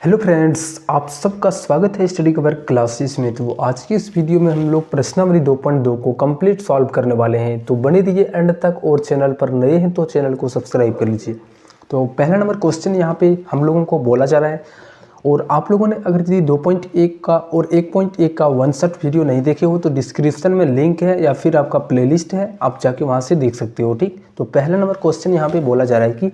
Hello friends, आप सबका स्वागत है स्टडी कवर क्लासेस में। तो आज की इस वीडियो में हम लोग प्रश्नावली 2.2 को कंप्लीट सॉल्व करने वाले हैं। तो बने रहिए एंड तक, और चैनल पर नए हैं तो चैनल को सब्सक्राइब कर लीजिए। तो पहला नंबर क्वेश्चन यहाँ पे हम लोगों को बोला जा रहा है, और आप लोगों ने अगर यदि 2.1 का और 1.1 का 1 वीडियो नहीं देखे हो तो डिस्क्रिप्शन में लिंक है या फिर आपका प्लेलिस्ट है, आप जाके वहाँ से देख सकते हो। ठीक, तो पहला नंबर क्वेश्चन यहाँ पे बोला जा रहा है कि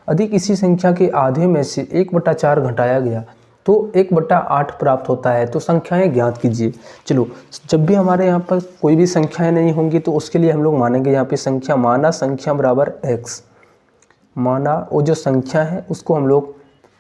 अधिक इसी संख्या के आधे में से 1/4 घटाया गया तो 1/8 प्राप्त होता है, तो संख्याएं ज्ञात कीजिए। चलो, जब भी हमारे यहाँ पर कोई भी संख्याएं नहीं होंगी तो उसके लिए हम लोग मानेंगे यहाँ पे संख्या, माना संख्या बराबर x, माना वो जो संख्या है उसको हम लोग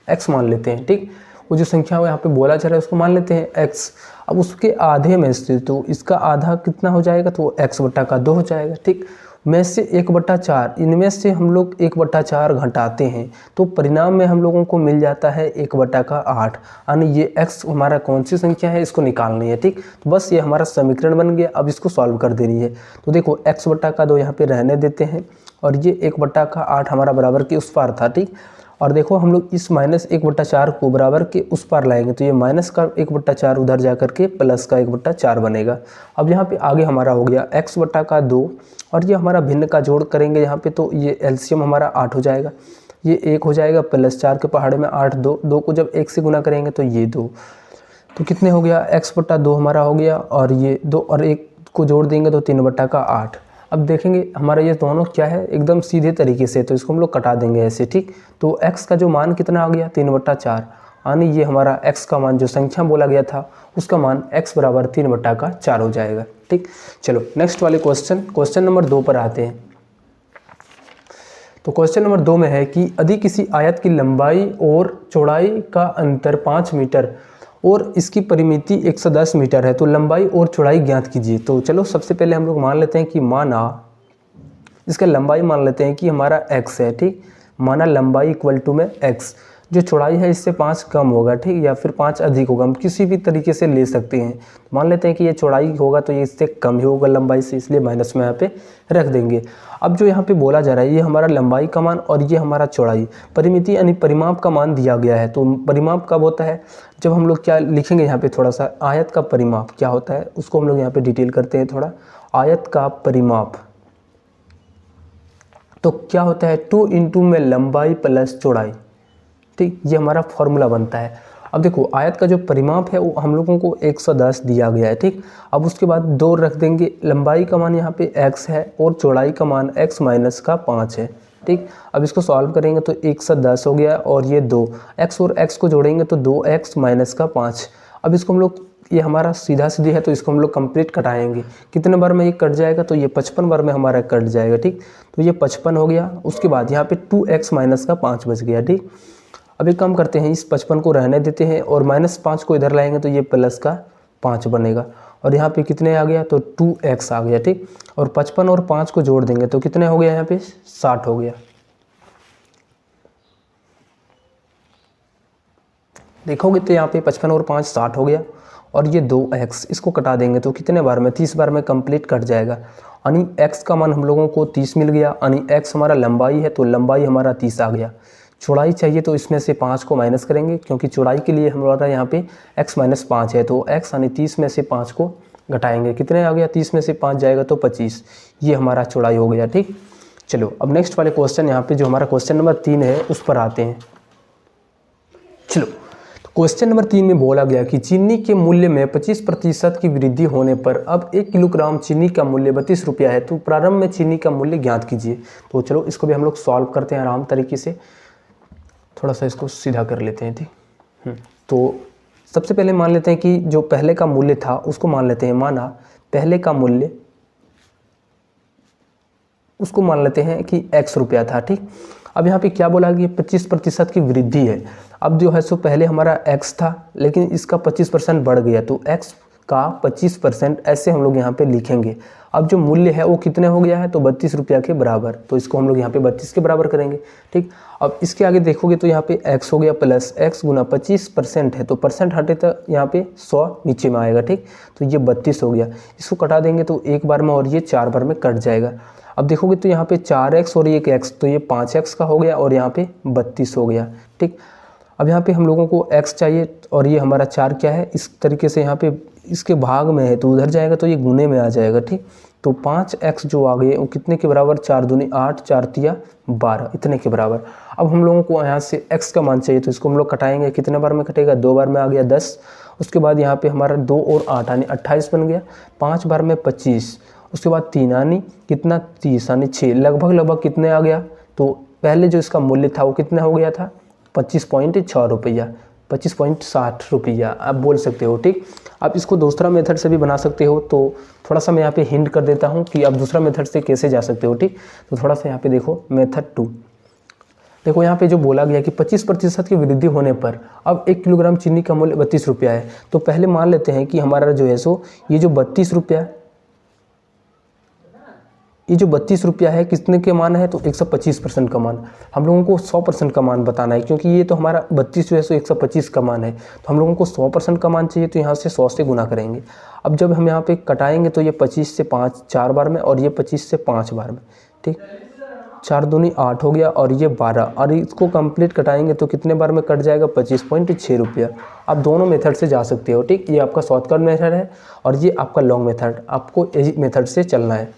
x मान लेते हैं। ठीक, वो जो संख्या यहाँ पे बोला जा रहा है उसको मान लेते हैं x। अब उसके आधे में से तो इसका आधा कितना हो जाएगा, तो x/2 हो जाएगा। ठीक, में से 1/4, इनमें से हम लोग 1/4 घटाते हैं तो परिणाम में हम लोगों को मिल जाता है 1/8, यानी ये x हमारा कौन सी संख्या है इसको निकालनी है। ठीक, तो बस ये हमारा समीकरण बन गया, अब इसको सॉल्व कर देनी है। तो देखो x/2 यहाँ पे रहने देते हैं, और ये 1/8 हमारा बराबर के उस पार था। ठीक, और देखो हम लोग इस -1/4 को बराबर के उस पार लाएंगे तो ये माइनस का 1/4 उधर जा करके प्लस का 1/4 बनेगा। अब यहाँ पे आगे हमारा हो गया x/2, और ये हमारा भिन्न का जोड़ करेंगे यहाँ पे तो ये एलसीएम हमारा 8 हो जाएगा, ये 1 हो जाएगा, प्लस 4 के पहाड़े में 8, 2 को जब 1 से गुना करेंगे तो ये 2, तो कितने हो गया, x/2 हमारा हो गया, और ये 2 और 1 को जोड़ देंगे तो 3/8। अब देखेंगे हमारा ये दोनों क्या है, एकदम सीधे तरीके से, तो इसको हम लोग कटा देंगे ऐसे। ठीक, तो x का जो मान कितना आ गया, 3/4, यानी ये हमारा x का मान जो संख्या बोला गया था उसका मान x बराबर 3/4 हो जाएगा। ठीक, चलो नेक्स्ट वाले क्वेश्चन नंबर 2 पर आते हैं। तो क्वेश्चन नंबर 2 में है कि यदि किसी आयत की लंबाई और चौड़ाई का अंतर 5 मीटर और इसकी परिमिति 110 मीटर है, तो लंबाई और चौड़ाई ज्ञात कीजिए। तो चलो सबसे पहले हम लोग मान लेते हैं कि माना इसका लंबाई मान लेते हैं कि हमारा x है। ठीक, माना लंबाई इक्वल टू में x, जो चौड़ाई है इससे 5 कम होगा, ठीक, या फिर 5 अधिक होगा, हम किसी भी तरीके से ले सकते हैं। मान लेते हैं कि ये चौड़ाई होगा तो ये इससे कम ही होगा लंबाई से, इसलिए माइनस में यहाँ पे रख देंगे। अब जो यहाँ पे बोला जा रहा है ये हमारा लंबाई का मान और ये हमारा चौड़ाई, परिमिति यानी परिमाप का मान दिया गया है। तो परिमाप कब होता है, जब हम लोग क्या लिखेंगे यहाँ पे थोड़ा सा, आयत का परिमाप क्या होता है उसको हम लोग यहाँ पे डिटेल करते हैं थोड़ा। आयत का परिमाप तो क्या होता है, 2 × में लंबाई प्लस चौड़ाई। ठीक, ये हमारा फॉर्मूला बनता है। अब देखो आयत का जो परिमाप है वो हम लोगों को 110 दिया गया है। ठीक, अब उसके बाद 2 रख देंगे, लंबाई का मान यहाँ पे x है और चौड़ाई का मान x माइनस का 5 है। ठीक, अब इसको सॉल्व करेंगे तो 110 हो गया, और ये 2 x और x को जोड़ेंगे तो 2x माइनस का 5। अब इसको हम लोग, ये हमारा सीधा सीधी है तो इसको हम लोग कंप्लीट कटाएंगे, कितने बार में ये कट जाएगा, तो ये 55 बार में हमारा कट जाएगा। ठीक, तो ये 55 हो गया, उसके बाद यहाँ पे 2x माइनस का 5 बच गया। ठीक, अब एक काम करते हैं, इस 55 को रहने देते हैं और -5 को इधर लाएंगे तो ये प्लस का 5 बनेगा, और यहाँ पे कितने आ गया, तो 2x आ गया। ठीक, और 55 और 5 को जोड़ देंगे तो कितने हो गया, यहाँ पे 60 हो गया। देखोगे तो यहाँ पे 55 और 5 60 हो गया, और ये 2x इसको कटा देंगे तो कितने बार में, 30 बार में कंप्लीट कट जाएगा, यानी x का मान हम लोगों को 30 मिल गया, यानी x हमारा लंबाई है तो लंबाई हमारा 30 आ गया। चौड़ाई चाहिए तो इसमें से 5 को माइनस करेंगे, क्योंकि चौड़ाई के लिए हमारा यहाँ पे x - 5 है, तो x यानी 30 में से 5 को घटाएंगे, कितने आ गया, 30 में से 5 जाएगा तो 25, ये हमारा चौड़ाई हो गया। ठीक, चलो अब नेक्स्ट वाले क्वेश्चन यहाँ पे जो हमारा क्वेश्चन नंबर 3 है उस पर आते हैं। चलो, क्वेश्चन नंबर 3 में बोला गया कि चीनी के मूल्य में 25% की वृद्धि होने पर अब 1 किलोग्राम चीनी का मूल्य 32 रुपया है, तो प्रारंभ में चीनी का मूल्य ज्ञात कीजिए। तो चलो इसको भी हम लोग सॉल्व करते हैं आराम तरीके से, थोड़ा सा इसको सीधा कर लेते हैं। ठीक, तो सबसे पहले मान लेते हैं कि जो पहले का मूल्य था उसको मान लेते हैं, माना पहले का मूल्य उसको मान लेते हैं कि x रुपया था। ठीक, अब यहाँ पे क्या बोला कि 25% की वृद्धि है। अब जो है सो पहले हमारा x था लेकिन इसका 25% बढ़ गया, तो x का 25% ऐसे हम लोग यहाँ पे लिखेंगे। अब जो मूल्य है वो कितने हो गया है, तो 32 रुपया के बराबर, तो इसको हम लोग यहाँ पे 32 के बराबर करेंगे। ठीक, अब इसके आगे देखोगे तो यहाँ पे x हो गया प्लस x गुना 25% है, तो परसेंट हटे तो यहाँ पे 100 नीचे में आएगा। ठीक, तो ये 32 हो गया, इसको कटा देंगे तो एक बार में और ये 4 बार में कट जाएगा। अब देखोगे तो यहाँ पे 4x और एक x, तो ये 5x का हो गया और यहाँ पे 32 हो गया। ठीक, अब यहाँ पे हम लोगों को x चाहिए और ये हमारा 4 क्या है, इस तरीके से यहाँ पे इसके भाग में है तो उधर जाएगा तो ये गुने में आ जाएगा, ठीक। तो 5x जो आ गए वो कितने के बराबर, 4 दूनी 8, 4 तिया 12, इतने के बराबर। अब हम लोगों को यहाँ से x का मान चाहिए तो इसको हम लोग कटाएंगे, कितने बार में कटेगा, 2 बार में आ गया 10। उसके बाद यहाँ पे हमारा 2 और 8 यानी 28 बन गया, 5 बार में 25, उसके बाद 3 यानी कितना 30 यानी 6, लगभग कितने आ गया। तो पहले जो इसका मूल्य था वो कितना हो गया था, 25.6 रुपया, 25.60 रुपया आप बोल सकते हो, ठीक। आप इसको दूसरा मेथड से भी बना सकते हो, तो थोड़ा सा मैं यहाँ पे हिंट कर देता हूँ कि आप दूसरा मेथड से कैसे जा सकते हो, ठीक। तो थोड़ा सा यहाँ पे देखो मेथड 2, देखो यहाँ पे जो बोला गया कि 25% की वृद्धि होने पर अब 1 किलोग्राम चीनी का मूल्य 32 रुपया है। तो पहले मान लेते हैं कि हमारा जो है सो ये जो 32 रुपया, ये जो 32 रुपया है कितने के मान है, तो 125% का मान। हम लोगों को 100% का मान बताना है, क्योंकि ये तो हमारा 32 जो है सो 125 का मान है, तो हम लोगों को 100% का मान चाहिए, तो यहाँ से 100 से गुना करेंगे। अब जब हम यहाँ पे कटाएंगे तो ये 25 से 5 4 बार में और ये 25 से 5 बार में, ठीक। 4 दूनी 8 हो गया और ये 12, और इसको कंप्लीट कटाएंगे तो कितने बार में कट जाएगा, 25.6 रुपया। आप दोनों मेथड से जा सकते हो, ठीक। ये आपका शॉर्टकट मेथड है और ये आपका लॉन्ग मेथड, आपको यही मेथड से चलना है।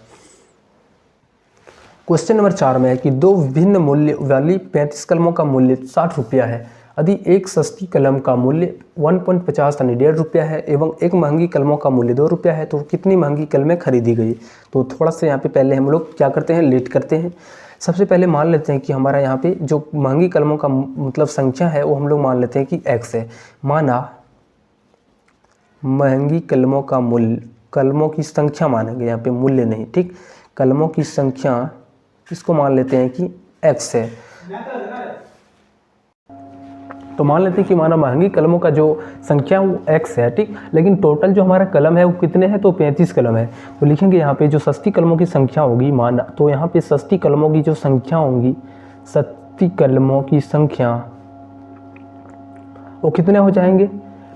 क्वेश्चन नंबर 4 में है कि दो विभिन्न मूल्य वाली 35 कलमों का मूल्य 60 रुपया है। यदि एक सस्ती कलम का मूल्य 1.50 यानी 1.5 रुपया है एवं एक महंगी कलमों का मूल्य 2 रुपया है, तो कितनी महंगी कलमें खरीदी गई। तो थोड़ा सा यहाँ पे पहले हम लोग क्या करते हैं, लेट करते हैं। सबसे पहले मान लेते हैं कि हमारा यहाँ पे जो महंगी कलमों का मतलब संख्या है वो हम लोग मान लेते हैं कि x है। माना महंगी कलमों का मूल्य, कलमों की संख्या मानेंगे यहाँ पे, मूल्य नहीं, ठीक। कलमों की संख्या इसको मान लेते हैं कि x है। तो मान लेते हैं कि माना महंगी कलमों का जो संख्या वो x है, ठीक। लेकिन टोटल जो हमारा कलम है वो कितने हैं, तो 35 कलम है। तो लिखेंगे यहाँ पे जो सस्ती कलमों की संख्या होगी, माना तो यहाँ पे सस्ती कलमों की जो संख्या होंगी, सस्ती कलमों की संख्या वो कितने हो जाएंगे,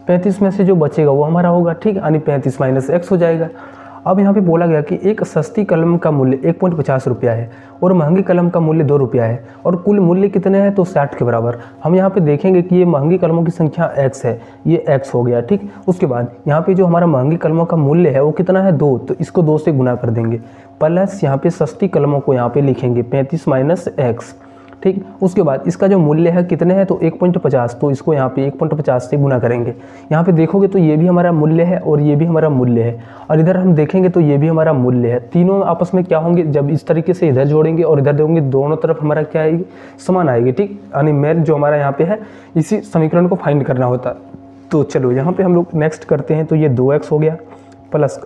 35 में से जो बचेगा वो हमारा होगा, ठीक। यानी 35 माइनस x हो जाएगा। अब यहाँ पे बोला गया कि एक सस्ती कलम का मूल्य 1.50 रुपया है और महंगी कलम का मूल्य 2 रुपया है और कुल मूल्य कितने हैं, तो 60 के बराबर। हम यहाँ पे देखेंगे कि ये महंगी कलमों की संख्या x है, ये x हो गया, ठीक। उसके बाद यहाँ पे जो हमारा महंगी कलमों का मूल्य है वो कितना है, 2, तो इसको 2 से गुना कर देंगे, प्लस यहाँ पे सस्ती कलमों को यहाँ पे लिखेंगे 35 माइनस x, ठीक। उसके बाद इसका जो मूल्य है कितने हैं, तो 1.50, तो इसको यहाँ पे 1.50 से गुना करेंगे। यहाँ पे देखोगे तो ये भी हमारा मूल्य है और ये भी हमारा मूल्य है, और इधर हम देखेंगे तो ये भी हमारा मूल्य है। तीनों आपस में क्या होंगे, जब इस तरीके से इधर जोड़ेंगे और इधर देंगे, दोनों तरफ हमारा क्या आएगी, समान आएगी, ठीक। यानी मेन जो हमारा यहाँ पे है इसी समीकरण को फाइंड करना होता है। तो चलो यहाँ पे हम लोग नेक्स्ट करते हैं। तो ये 2x हो गया प्लस,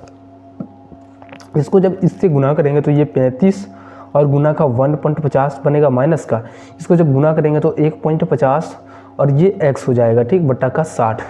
इसको जब इससे गुना करेंगे तो ये 35 और गुना का 1.50 बनेगा माइनस का, इसको जब गुना करेंगे तो 1.50 और ये x हो जाएगा, ठीक, बट्टा का 60।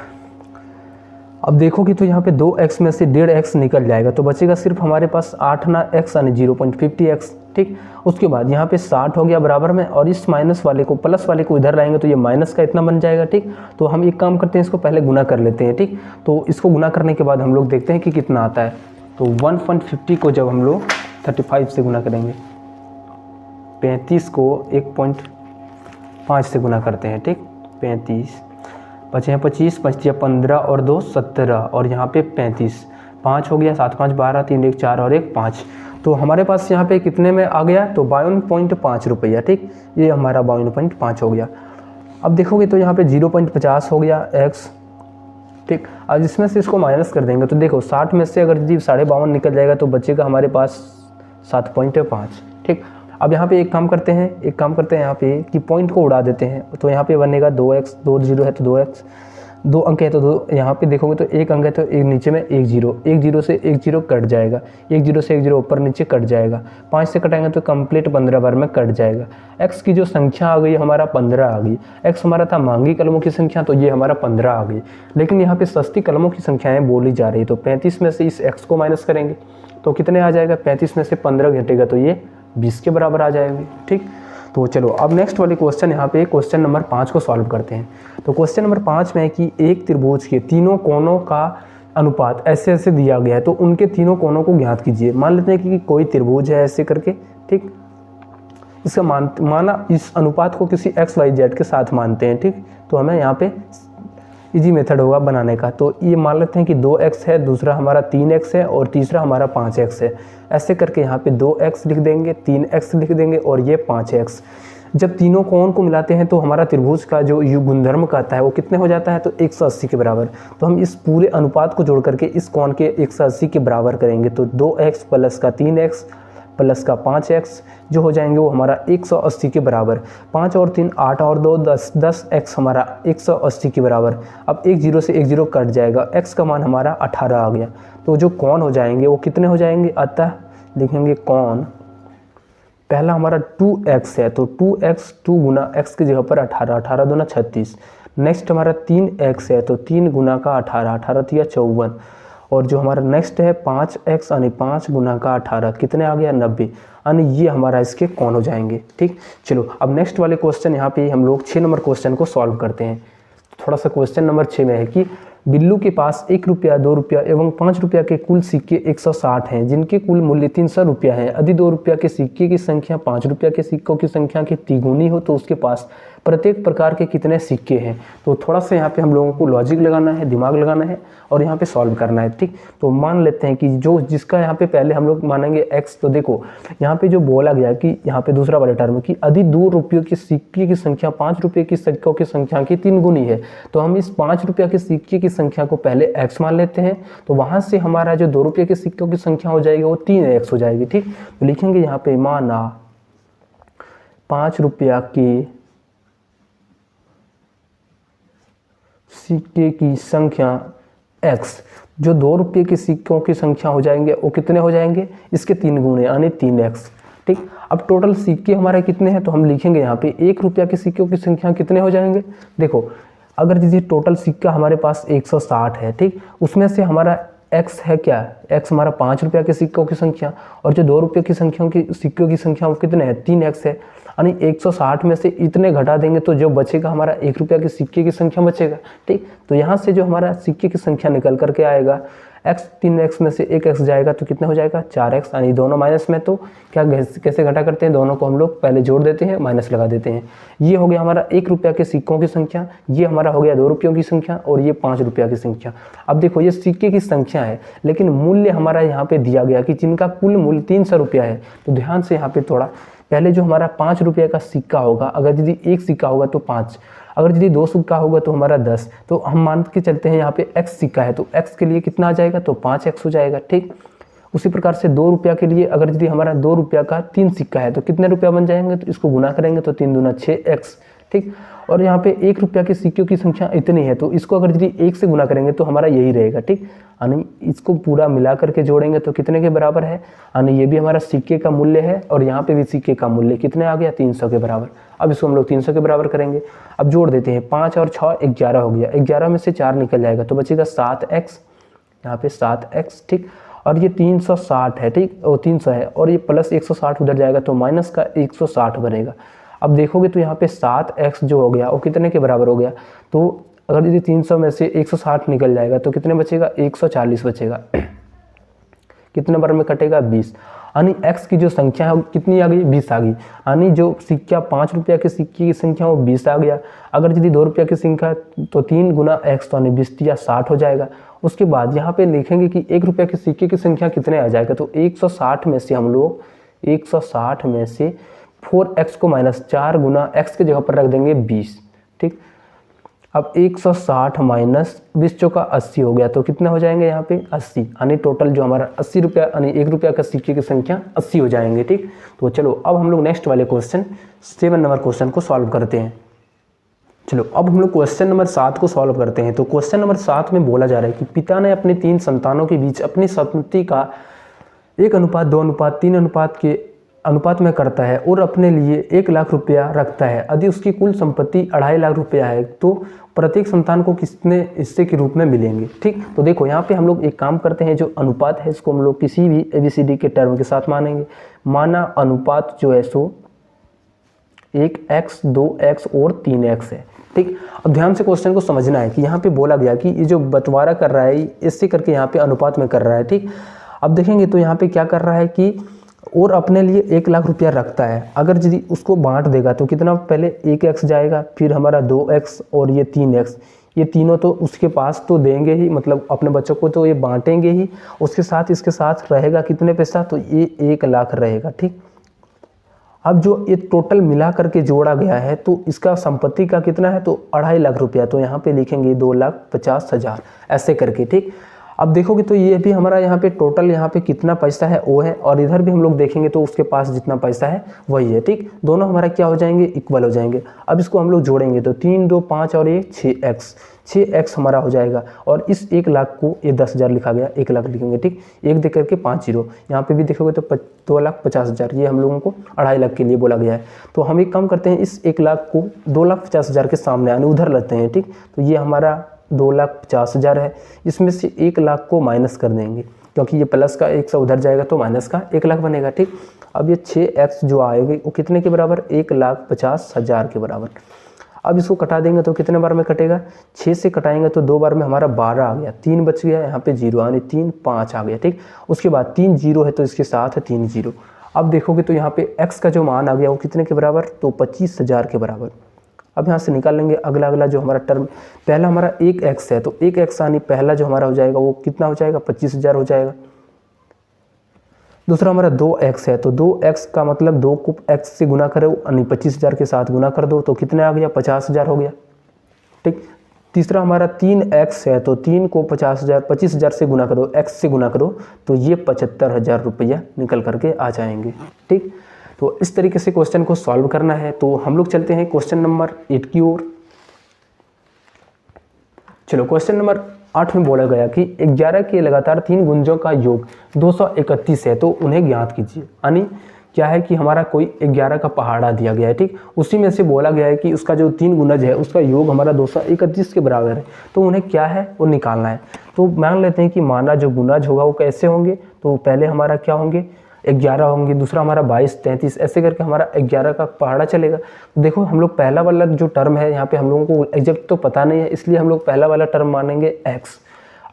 अब देखोगे तो यहाँ पे 2x में से 1.5x निकल जाएगा, तो बचेगा सिर्फ हमारे पास 8 ना x यानी 0.50x, ठीक। उसके बाद यहाँ पे 60 हो गया बराबर में, और इस माइनस वाले को प्लस वाले को इधर लाएंगे तो ये माइनस का इतना बन जाएगा, ठीक। तो हम एक काम करते हैं, इसको पहले गुना कर लेते हैं, ठीक। तो इसको गुना करने के बाद हम लोग देखते हैं कि कितना आता है। तो 1.50 को जब हम लोग 35 से गुना करेंगे, 35 को 1.5 से गुना करते हैं, ठीक। 35 बचे हैं 25, बचती है 15 और 2 17, और यहाँ पे 35, 5 हो गया, 7 5 12, 3 1 4 और 1 5। तो हमारे पास यहाँ पे कितने में आ गया, तो 52.5 रुपया, ठीक। ये हमारा 52.5 हो गया। अब देखोगे तो यहाँ पे 0.50 हो गया x, ठीक। अब इसमें से इसको माइनस कर देंगे तो देखो 60 में से अगर जी 52.5 निकल जाएगा तो बचेगा हमारे पास 7.5, ठीक। अब यहाँ पे एक काम करते हैं यहाँ पे कि पॉइंट को उड़ा देते हैं, तो यहाँ पे बनेगा 2x, 2 0 है तो 2x, 2 अंक है तो 2, यहाँ पे देखोगे तो 1 अंक है तो एक नीचे में 1 0, 1 0 से 1 0 कट जाएगा, 1 0 से 1 0 ऊपर नीचे कट जाएगा, 5 से कटाएंगे तो कंप्लीट 15 बार में कट जाएगा। x की जो संख्या आ गई हमारा 15 आ गई। x हमारा था महंगी कलमों की संख्या, तो ये हमारा 15 आ गई। लेकिन यहाँ पे सस्ती कलमों की संख्याएँ बोली जा रही, तो 35 में से इस x को माइनस करेंगे तो कितने आ जाएगा, 35 में से 15 घटेगा तो ये 20 के बराबर आ जाएंगे, ठीक। तो चलो अब नेक्स्ट वाली क्वेश्चन यहाँ पे क्वेश्चन नंबर 5 को सॉल्व करते हैं। तो क्वेश्चन नंबर 5 में है कि एक त्रिभुज के तीनों कोणों का अनुपात ऐसे ऐसे दिया गया है, तो उनके तीनों कोणों को ज्ञात कीजिए। मान लेते हैं कि कोई त्रिभुज है ऐसे करके, ठीक। इसका माना इस अनुपात को किसी एक्स वाई जेड के साथ मानते हैं, ठीक। तो हमें यहाँ पे इजी मेथड होगा बनाने का। तो ये मान लेते हैं कि 2x है, दूसरा हमारा 3x है और तीसरा हमारा 5x है। ऐसे करके यहाँ पे 2x लिख देंगे, 3x लिख देंगे और ये 5x। जब तीनों कोण को मिलाते हैं तो हमारा त्रिभुज का जो यु गुणधर्म कहता है वो कितने हो जाता है, तो 180 के बराबर। तो हम इस पूरे अनुपात को जोड़ करके इस कोण के 180 के बराबर करेंगे। तो 2x प्लस का 3x प्लस का 5x जो हो जाएंगे वो हमारा 180 के बराबर। 5 और 3 8 और 2 10, 10x हमारा 180 के बराबर। अब एक 0 से एक 0 कट जाएगा, x का मान हमारा 18 आ गया। तो जो कोण हो जाएंगे वो कितने हो जाएंगे, अतः लिखेंगे कोण पहला हमारा 2x है, तो 2x 2 गुना x की जगह पर 18, 18 दूना 36। नेक्स्ट हमारा 3x है, तो 3 गुना का 18, 18 तिया 54। और जो हमारा नेक्स्ट है 5x यानी 5 गुना का 18 कितने आ गया, 90। यानी ये हमारा इसके कोण हो जाएंगे, ठीक। चलो अब नेक्स्ट वाले क्वेश्चन यहाँ पे हम लोग 6 नंबर क्वेश्चन को सॉल्व करते हैं। थोड़ा सा क्वेश्चन नंबर 6 में है कि बिल्लू के पास 1 रुपया, 2 रुपया एवं 5 रुपया के कुल सिक्के 160 हैं, जिनके कुल मूल्य 300 रुपया है। यदि 2 रुपया के सिक्के की संख्या 5 रुपया के सिक्कों की संख्या के तिगुनी हो तो उसके पास प्रत्येक प्रकार के कितने सिक्के हैं। तो थोड़ा सा यहाँ पे हम लोगों को लॉजिक लगाना है, दिमाग लगाना है और यहाँ पे सॉल्व करना है, ठीक। तो मान लेते हैं कि जो जिसका यहाँ पे पहले हम लोग मानेंगे x। तो देखो यहाँ पे जो बोला गया कि यहाँ पे दूसरा वाला टर्म कि यदि 2 रुपयों के सिक्के की संख्या 5 रुपये की सिक्कों की संख्या की 3 गुनी है, तो हम इस 5 रुपया के सिक्के की संख्या को पहले x मान लेते हैं। तो वहाँ से हमारा जो 2 रुपये के सिक्कों की संख्या हो जाएगी वो 3x हो जाएगी, ठीक। तो लिखेंगे यहाँ पे माना 5 रुपया के सिक्के की संख्या x, जो 2 रुपये के सिक्कों की संख्या हो जाएंगे वो कितने हो जाएंगे, इसके 3 गुणे यानी 3x, ठीक। अब टोटल सिक्के हमारे कितने हैं, तो हम लिखेंगे यहाँ पे 1 रुपया के सिक्कों की संख्या कितने हो जाएंगे। देखो अगर यदि टोटल सिक्का हमारे पास 160 है, ठीक, उसमें से हमारा x है क्या, x हमारा 5 रुपया के सिक्कों की संख्या और जो 2 रुपये की संख्याओं की सिक्कों की संख्या वो कितने हैं, 3x है। यानी 160 में से इतने घटा देंगे तो जो बचेगा हमारा 1 रुपया के सिक्के की संख्या बचेगा, ठीक। तो यहाँ से जो हमारा सिक्के की संख्या निकल करके आएगा x, 3x में से 1x जाएगा तो कितने हो जाएगा, 4x। यानी दोनों माइनस में, तो क्या कैसे घटा करते हैं, दोनों को हम लोग पहले जोड़ देते हैं, माइनस लगा देते हैं। ये हो गया हमारा 1 रुपया के सिक्कों की संख्या, ये हमारा हो गया 2 रुपयों की संख्या और ये 5 रुपया की संख्या। अब देखो ये सिक्के की संख्या है लेकिन मूल्य हमारा यहाँ पे दिया गया कि जिनका कुल मूल्य 300 रुपया है। तो ध्यान से यहाँ पे थोड़ा पहले जो हमारा 5 रुपये का सिक्का होगा, अगर यदि 1 सिक्का होगा तो 5, अगर यदि 2 सिक्का होगा तो हमारा 10। तो हम मान के चलते हैं यहाँ पे x सिक्का है तो x के लिए कितना आ जाएगा, तो 5x हो जाएगा, ठीक। उसी प्रकार से 2 रुपया के लिए अगर यदि हमारा 2 रुपया का 3 सिक्का है तो कितने रुपया बन जाएंगे, तो इसको गुना करेंगे तो 3 दूना 6x, ठीक। और यहाँ पे 1 रुपया के सिक्कों की संख्या इतनी है तो इसको अगर यदि 1 से गुना करेंगे तो हमारा यही रहेगा, ठीक। यानी इसको पूरा मिला करके जोड़ेंगे तो कितने के बराबर है, यानी ये भी हमारा सिक्के का मूल्य है और यहाँ पे भी सिक्के का मूल्य कितने आ गया, 300 के बराबर। अब इसको हम लोग 300 के बराबर करेंगे। अब जोड़ देते हैं, 5 और 6 11 हो गया, 11 में से 4 निकल जाएगा तो बचेगा 7x, यहाँ पे 7x, ठीक। और ये 360 है, ठीक, और 300 है और ये प्लस 160 उधर जाएगा तो माइनस का 160 बनेगा। अब देखोगे तो यहाँ पे 7x जो हो गया वो कितने के बराबर हो गया, तो अगर यदि 300 में से 160 निकल जाएगा तो कितने बचेगा, 140 बचेगा। कितने नंबर में कटेगा, 20। यानी x की जो संख्या है कितनी आ गई, 20 आ गई। यानी जो सिक्का 5 रुपया के सिक्के की संख्या वो 20 आ गया। अगर यदि 2 रुपया की संख्या तो 3 गुना x, तो यानी 20 या 60 हो जाएगा। उसके बाद यहाँ पे लिखेंगे कि 1 रुपया के सिक्के की संख्या कितने आ जाएगा, तो 160 में से हम लोग 160 में से 4x को माइनस 4 गुना x की जगह पर रख देंगे 20, ठीक। अब 160 माइनस 20 चौका 80 हो गया तो कितना हो जाएंगे यहाँ पे 80। यानी टोटल जो हमारा 80 रुपया यानी 1 रुपया का सिक्के की संख्या 80 हो जाएंगे, ठीक। तो चलो अब हम लोग नेक्स्ट वाले क्वेश्चन 7 नंबर क्वेश्चन को सॉल्व करते हैं। चलो अब हम लोग क्वेश्चन नंबर 7 को सॉल्व करते हैं। तो क्वेश्चन नंबर 7 में बोला जा रहा है कि पिता ने अपने 3 संतानों के बीच अपनी संपत्ति का 1:2:3 के अनुपात में करता है और अपने लिए 1 लाख रुपया रखता है। यदि उसकी कुल संपत्ति 2.5 लाख रुपया है तो प्रत्येक संतान को कितने हिस्से के रूप में मिलेंगे, ठीक। तो देखो यहाँ पे हम लोग एक काम करते हैं, जो अनुपात है इसको हम लोग किसी भी ABCD के टर्म के साथ मानेंगे। माना अनुपात जो है सो 1x 2x और 3x है, ठीक। अब ध्यान से क्वेश्चन को समझना है कि यहाँ पे बोला गया कि ये जो बंटवारा कर रहा है इससे करके यहाँ पे अनुपात में कर रहा है, ठीक। अब देखेंगे तो यहाँ पे क्या कर रहा है कि और अपने लिए 1 लाख रुपया रखता है, अगर यदि उसको बांट देगा तो कितना, पहले 1x जाएगा, फिर हमारा 2x और ये 3x, ये तीनों तो उसके पास तो देंगे ही, मतलब अपने बच्चों को तो ये बांटेंगे ही, उसके साथ इसके साथ रहेगा कितने पैसा, तो ये 1 लाख रहेगा। ठीक, अब जो ये टोटल मिला करके जोड़ा गया है तो इसका संपत्ति का कितना है, तो 2.5 लाख रुपया, तो यहाँ पे लिखेंगे 2,50,000 ऐसे करके। ठीक, अब देखोगे तो ये भी हमारा यहाँ पे टोटल यहाँ पे कितना पैसा है वो है, और इधर भी हम लोग देखेंगे तो उसके पास जितना पैसा है वही है। ठीक, दोनों हमारा क्या हो जाएंगे, इक्वल हो जाएंगे। अब इसको हम लोग जोड़ेंगे तो 3 2 5 और ये 6x हमारा हो जाएगा, और इस 1 लाख को ये 10,000 लिखा गया, 1 लाख लिखेंगे। ठीक, एक दे करके 5 जीरो, यहाँ पे भी देखोगे तो 2,50,000, ये हम लोगों को 2.5 लाख के लिए बोला गया है। तो हम एक काम करते हैं, इस 1 लाख को 2,50,000 के सामने यानी उधर लेते हैं। ठीक, तो ये हमारा 2,50,000 है, इसमें से 1 लाख को माइनस कर देंगे, क्योंकि ये प्लस का 100 उधर जाएगा तो माइनस का 1 लाख बनेगा। ठीक, अब ये 6x जो आएगी वो कितने के बराबर, 1,50,000 के बराबर। अब इसको कटा देंगे तो कितने बार में कटेगा, 6 से कटाएंगे तो 2 बार में हमारा 12 आ गया, 3 बच गया, यहाँ पे 0 यानी 3 5 आ गया। ठीक, उसके बाद 3 जीरो है तो इसके साथ है 3 जीरो। अब देखोगे तो यहाँ पे x का जो मान आ गया वो कितने के बराबर, तो 25,000 के बराबर। अब यहाँ से निकाल लेंगे अगला जो हमारा टर्म, पहला हमारा 1x है तो 1x यानी पहला जो हमारा हो जाएगा वो कितना हो जाएगा, 25,000 हो जाएगा। दूसरा हमारा 2x है तो 2x का मतलब 2 को x से गुना करो यानी 25,000 के साथ गुना कर दो तो कितने आ गया, 50,000 हो गया। ठीक, तीसरा हमारा 3x है तो 3 को 25,000 से गुना करो, x से गुना करो तो ये 75,000 रुपया निकल करके आ जाएंगे। ठीक, तो इस तरीके से क्वेश्चन को सॉल्व करना है। तो हम लोग चलते हैं क्वेश्चन नंबर 8 की ओर। चलो, क्वेश्चन नंबर 8 में बोला गया कि 11 के लगातार 3 गुंजों का योग 231 है तो उन्हें ज्ञात कीजिए। यानी क्या है कि हमारा कोई 11 का पहाड़ा दिया गया है। ठीक, उसी में से बोला गया है कि उसका जो 3 गुणज है उसका योग हमारा 231 के बराबर है, तो उन्हें क्या है वो निकालना है। तो मान लेते हैं कि माना जो गुणज होगा वो कैसे होंगे, तो पहले हमारा क्या होंगे, 11 होंगे, दूसरा हमारा 22 33 ऐसे करके हमारा 11 का पहाड़ा चलेगा। तो देखो हम लोग पहला वाला जो टर्म है यहाँ पे हम लोगों को एग्जैक्ट तो पता नहीं है, इसलिए हम लोग पहला वाला टर्म मानेंगे x।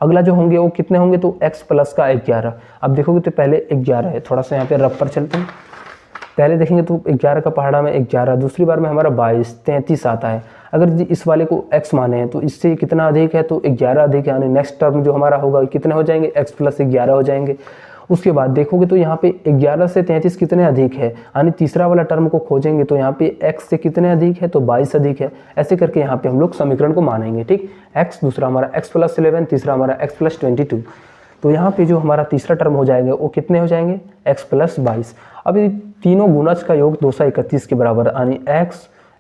अगला जो होंगे वो कितने होंगे, तो x प्लस का 11। अब देखोगे तो पहले 11 है, थोड़ा सा यहाँ पे रफ पर चलते हैं। पहले देखेंगे तो 11 का पहाड़ा में 11, दूसरी बार में हमारा 22 33 आता है। अगर इस वाले को x माने हैं तो इससे कितना अधिक है, तो 11 अधिक है, यानी नेक्स्ट टर्म जो हमारा होगा कितने हो जाएंगे, x प्लस 11 हो जाएंगे। उसके बाद देखोगे तो यहाँ पे 11 से 33 कितने अधिक है, यानी तीसरा वाला टर्म को खोजेंगे तो यहाँ पे x से कितने अधिक है, तो 22 अधिक है। ऐसे करके यहाँ पे हम लोग समीकरण को मानेंगे। ठीक, x दूसरा हमारा x प्लस 11, तीसरा हमारा x प्लस 22। तो यहाँ पे जो हमारा तीसरा टर्म हो जाएगा वो कितने हो जाएंगे, x प्लस 22। अब ये तीनों गुणज का योग 231 के बराबर, यानी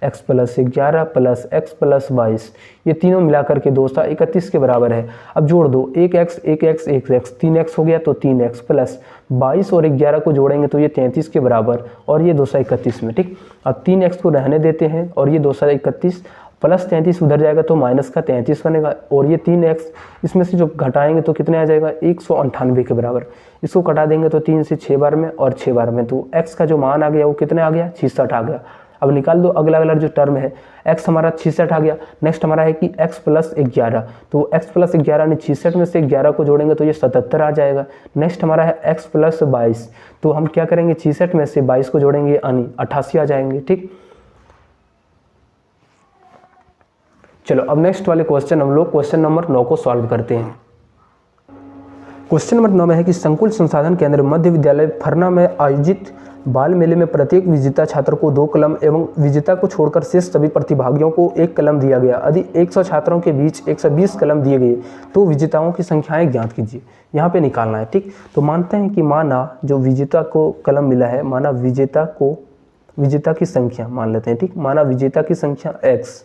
x plus 11 plus x plus 22, ये तीनों मिलाकर के 231 के बराबर है। अब जोड़ दो, 1x 3x हो गया तो 3x प्लस 22 और 11 को जोड़ेंगे तो ये 33 के बराबर और ये 231 में। ठीक, अब 3x को रहने देते हैं और ये 231 प्लस 33 उधर जाएगा तो माइनस का 33 बनेगा, और ये 3x इसमें से जो घटाएंगे तो कितने आ जाएगा, 198 के बराबर। इसको कटा देंगे तो 3 से 6 बार में और 6 बार में, तो x का जो मान आ गया वो कितने आ गया, 66 आ गया। अब निकाल दो अगला जो टर्म है, x हमारा 66 आ गया। नेक्स्ट हमारा है कि x प्लस 11, तो x प्लस 11 यानी 66 में से 11 को जोड़ेंगे तो ये 77 आ जाएगा। नेक्स्ट हमारा है x प्लस 22, तो हम क्या करेंगे, 66 में से 22 को जोड़ेंगे यानी 88 आ जाएंगे। ठीक, चलो अब नेक्स्ट वाले क्वेश्चन हम लोग क्वेश्चन नंबर 9 को सॉल्व करते हैं। क्वेश्चन नंबर 9 में है कि संकुल संसाधन केंद्र मध्य विद्यालय फरना में आयोजित बाल मेले में प्रत्येक विजेता छात्र को 2 कलम एवं विजेता को छोड़कर शेष सभी प्रतिभागियों को 1 कलम दिया गया। यदि 100 छात्रों के बीच 120 कलम दिए गए तो विजेताओं की संख्याएं ज्ञात कीजिए। यहाँ पे निकालना है। ठीक, तो मानते हैं कि माना जो विजेता को कलम मिला है, माना विजेता की संख्या मान लेते हैं। ठीक, माना विजेता की संख्या x।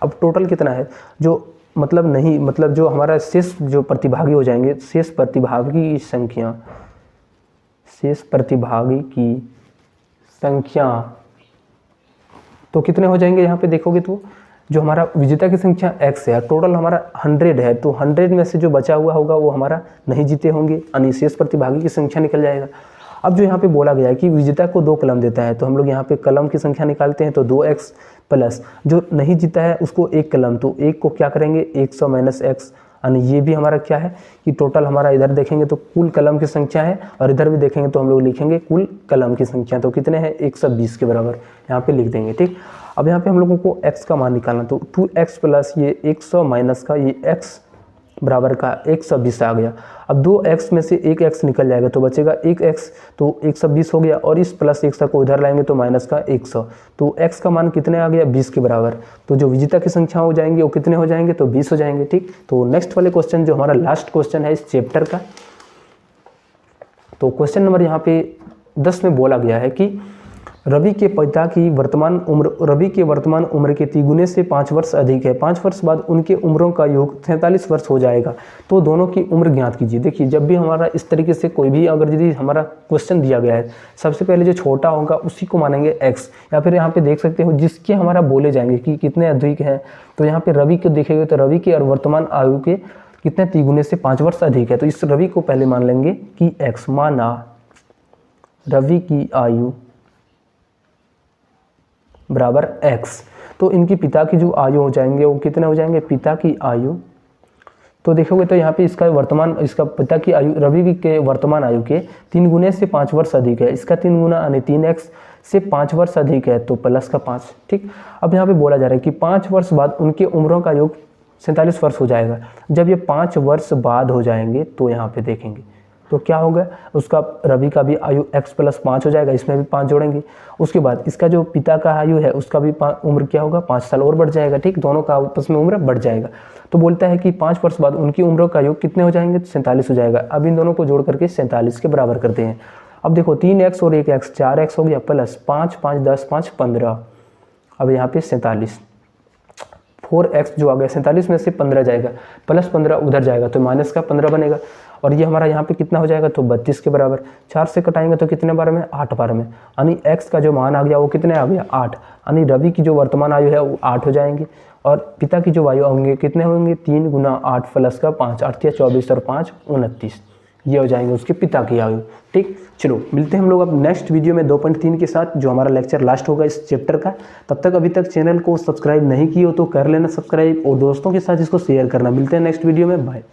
अब टोटल कितना है, जो मतलब जो हमारा शेष जो प्रतिभागी हो जाएंगे, शेष प्रतिभागी की संख्या तो कितने हो जाएंगे। यहाँ पे देखोगे तो जो हमारा विजेता की संख्या x है, टोटल हमारा 100 है, तो 100 में से जो बचा हुआ होगा वो हमारा नहीं जीते होंगे, यानी शेष प्रतिभागी की संख्या निकल जाएगा। अब जो यहाँ पे बोला गया है कि विजेता को 2 कलम देता है, तो हम लोग यहाँ पे कलम की संख्या निकालते हैं, तो 2x प्लस जो नहीं जीता है उसको 1 कलम, तो 1 को क्या करेंगे 100 माइनस x यानी ये भी हमारा क्या है कि टोटल हमारा इधर देखेंगे तो कुल कलम की संख्या है, और इधर भी देखेंगे तो हम लोग लिखेंगे कुल कलम की संख्या। तो कितने हैं 120 के बराबर यहाँ पे लिख देंगे। ठीक, अब यहाँ पे हम लोगों को x का मान निकालना, तो 2x प्लस ये 100 माइनस का ये x बराबर का 120 आ गया। अब 2x में से एक x निकल जाएगा तो बचेगा 1x, तो 120 हो गया, और इस प्लस 100 को इधर लाएंगे तो माइनस का 100, तो x का मान कितने आ गया 20 के बराबर। तो जो विजेता की संख्या हो जाएंगे वो कितने हो जाएंगे, तो 20 हो जाएंगे। ठीक, तो नेक्स्ट वाले क्वेश्चन जो हमारा लास्ट क्वेश्चन है इस चैप्टर का, तो क्वेश्चन नंबर यहाँ पे 10 में बोला गया है कि रवि के वर्तमान उम्र के तिगुने से 5 वर्ष अधिक है। 5 वर्ष बाद उनके उम्रों का योग 43 वर्ष हो जाएगा, तो दोनों की उम्र ज्ञात कीजिए। देखिए, जब भी हमारा इस तरीके से कोई भी अगर यदि हमारा क्वेश्चन दिया गया है, सबसे पहले जो छोटा होगा उसी को मानेंगे x, या फिर यहाँ पे देख सकते हो जिसके हमारा बोले जाएंगे कि कितने अधिक हैं, तो यहाँ पे रवि को देखेंगे तो रवि के और वर्तमान आयु के कितने तिगुने से 5 वर्ष अधिक है, तो इस रवि को पहले मान लेंगे कि x, माना रवि की आयु बराबर x, तो इनकी पिता की जो आयु हो जाएंगे वो कितने हो जाएंगे, पिता की आयु, तो देखोगे तो यहाँ पे इसका पिता की आयु रवि के वर्तमान आयु के 3 गुने से 5 वर्ष अधिक है, इसका 3 गुना यानी 3x से 5 वर्ष अधिक है, तो प्लस का 5। ठीक, अब यहाँ पे बोला जा रहा है कि 5 वर्ष बाद उनके उम्रों का योग 47 वर्ष हो जाएगा। जब ये 5 वर्ष बाद हो जाएंगे तो यहाँ पे देखेंगे तो क्या होगा, उसका रवि का भी आयु x प्लस 5 हो जाएगा, इसमें भी 5 जोड़ेंगे। उसके बाद इसका जो पिता का आयु है उसका भी उम्र क्या होगा, 5 साल और बढ़ जाएगा। ठीक, दोनों का आपस में उम्र बढ़ जाएगा। तो बोलता है कि 5 वर्ष बाद उनकी उम्रों का योग कितने हो जाएंगे, 47 हो जाएगा। अब इन दोनों को जोड़ करके 47 के बराबर करते हैं। अब देखो 3x और 1x 4x हो गया, प्लस 5 5 10 5 15, अब यहाँ पे 47, 4x जो आ गया 47 में से 15 जाएगा, प्लस 15 उधर जाएगा तो माइनस का 15 बनेगा, और ये हमारा यहाँ पे कितना हो जाएगा, तो 32 के बराबर। 4 से कटाएंगे तो कितने बार में, 8 बार में, यानी x का जो मान आ गया वो कितने आ गया, 8, यानी रवि की जो वर्तमान आयु है वो 8 हो जाएंगे, और पिता की जो आयु होंगे कितने होंगे, 3 गुना 8 प्लस का 5, 8 24 और 5 29, ये हो जाएंगे उसके पिता की आयु। ठीक, चलो मिलते हैं हम लोग अब नेक्स्ट वीडियो में 2.3 के साथ, जो हमारा लेक्चर लास्ट होगा इस चैप्टर का। तब तक अभी तक चैनल को सब्सक्राइब नहीं किए हो तो कर लेना सब्सक्राइब, और दोस्तों के साथ इसको शेयर करना। मिलते हैं नेक्स्ट वीडियो में, बाय।